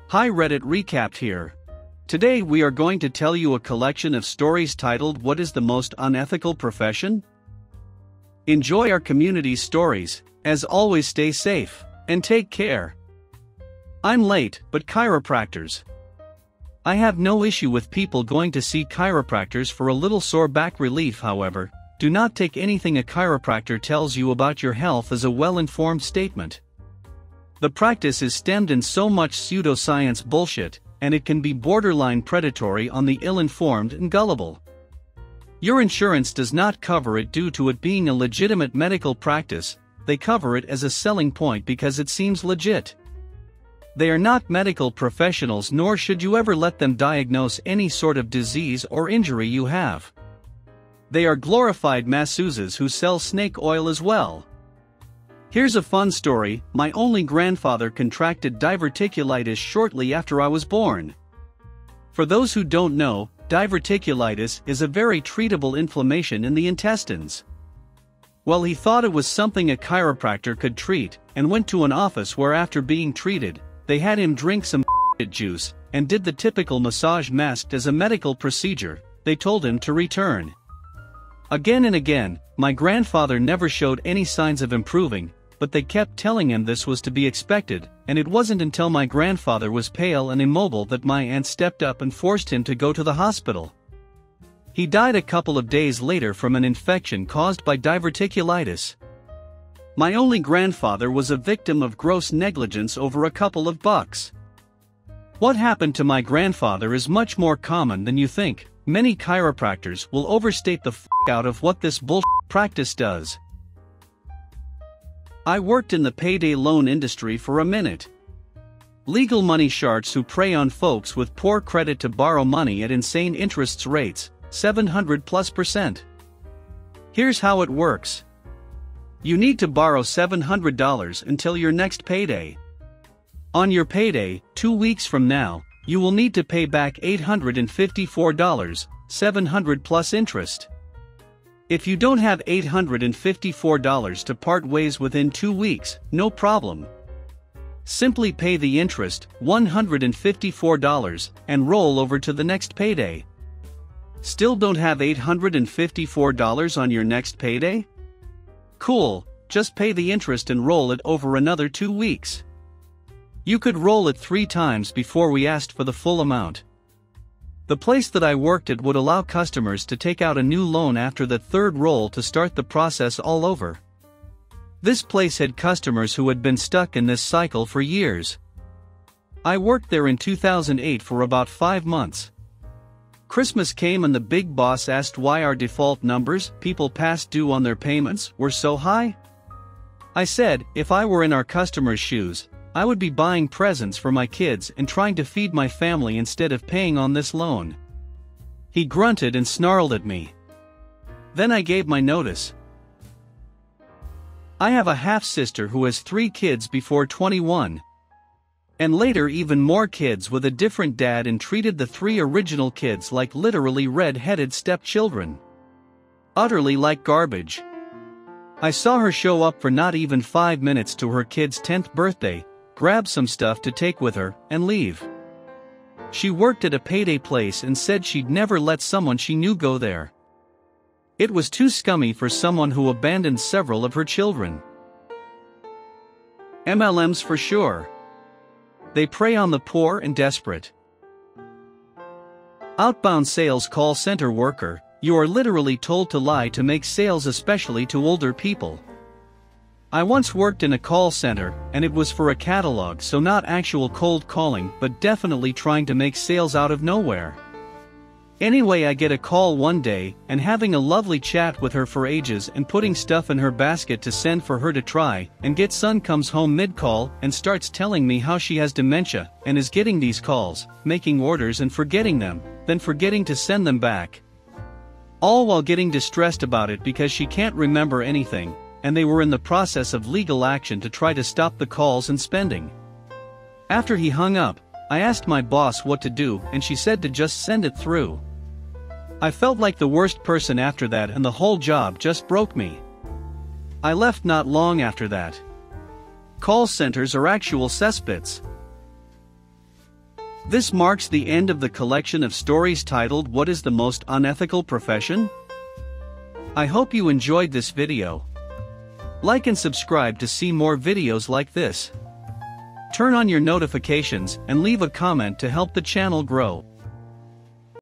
Hi Reddit, recapped here. Today we are going to tell you a collection of stories titled "What is the most unethical profession?" Enjoy our community's stories. As always, stay safe and take care. I'm late, but chiropractors. I have no issue with people going to see chiropractors for a little sore back relief. However, do not take anything a chiropractor tells you about your health as a well-informed statement. The practice is stemmed in so much pseudoscience bullshit, and it can be borderline predatory on the ill-informed and gullible. Your insurance does not cover it due to it being a legitimate medical practice. They cover it as a selling point because it seems legit. They are not medical professionals, nor should you ever let them diagnose any sort of disease or injury you have. They are glorified masseuses who sell snake oil as well. Here's a fun story. My only grandfather contracted diverticulitis shortly after I was born. For those who don't know, diverticulitis is a very treatable inflammation in the intestines. Well, he thought it was something a chiropractor could treat, and went to an office where, after being treated, they had him drink some juice, and did the typical massage masked as a medical procedure. They told him to return. Again and again. My grandfather never showed any signs of improving, but they kept telling him this was to be expected, and it wasn't until my grandfather was pale and immobile that my aunt stepped up and forced him to go to the hospital. He died a couple of days later from an infection caused by diverticulitis. My only grandfather was a victim of gross negligence over a couple of bucks. What happened to my grandfather is much more common than you think. Many chiropractors will overstate the out of what this bullshit practice does. I worked in the payday loan industry for a minute. Legal money sharks who prey on folks with poor credit to borrow money at insane interest rates, 700+%. Here's how it works. You need to borrow $700 until your next payday. On your payday, 2 weeks from now, you will need to pay back $854, 700 plus interest. If you don't have $854 to part ways within 2 weeks, no problem. Simply pay the interest, $154, and roll over to the next payday. Still don't have $854 on your next payday? Cool, just pay the interest and roll it over another 2 weeks. You could roll it 3 times before we asked for the full amount. The place that I worked at would allow customers to take out a new loan after the 3rd roll to start the process all over. This place had customers who had been stuck in this cycle for years. I worked there in 2008 for about 5 months. Christmas came and the big boss asked why our default numbers, people past due on their payments, were so high. I said, if I were in our customers' shoes, I would be buying presents for my kids and trying to feed my family instead of paying on this loan. He grunted and snarled at me. Then I gave my notice. I have a half-sister who has 3 kids before 21. And later even more kids with a different dad, and treated the 3 original kids like literally red-headed stepchildren. Utterly like garbage. I saw her show up for not even 5 minutes to her kid's 10th birthday, grab some stuff to take with her, and leave. She worked at a payday place and said she'd never let someone she knew go there. It was too scummy for someone who abandoned several of her children. MLMs for sure. They prey on the poor and desperate. Outbound sales call center worker, you are literally told to lie to make sales, especially to older people. I once worked in a call center, and it was for a catalog, so not actual cold calling, but definitely trying to make sales out of nowhere. Anyway, I get a call one day, and having a lovely chat with her for ages and putting stuff in her basket to send for her to try, and get son comes home mid-call and starts telling me how she has dementia, and is getting these calls, making orders and forgetting them, then forgetting to send them back. All while getting distressed about it because she can't remember anything, and they were in the process of legal action to try to stop the calls and spending. After he hung up, I asked my boss what to do, and she said to just send it through. I felt like the worst person after that, and the whole job just broke me. I left not long after that. Call centers are actual cesspits. This marks the end of the collection of stories titled What is the Most Unethical Profession? I hope you enjoyed this video. Like and subscribe to see more videos like this. Turn on your notifications and leave a comment to help the channel grow.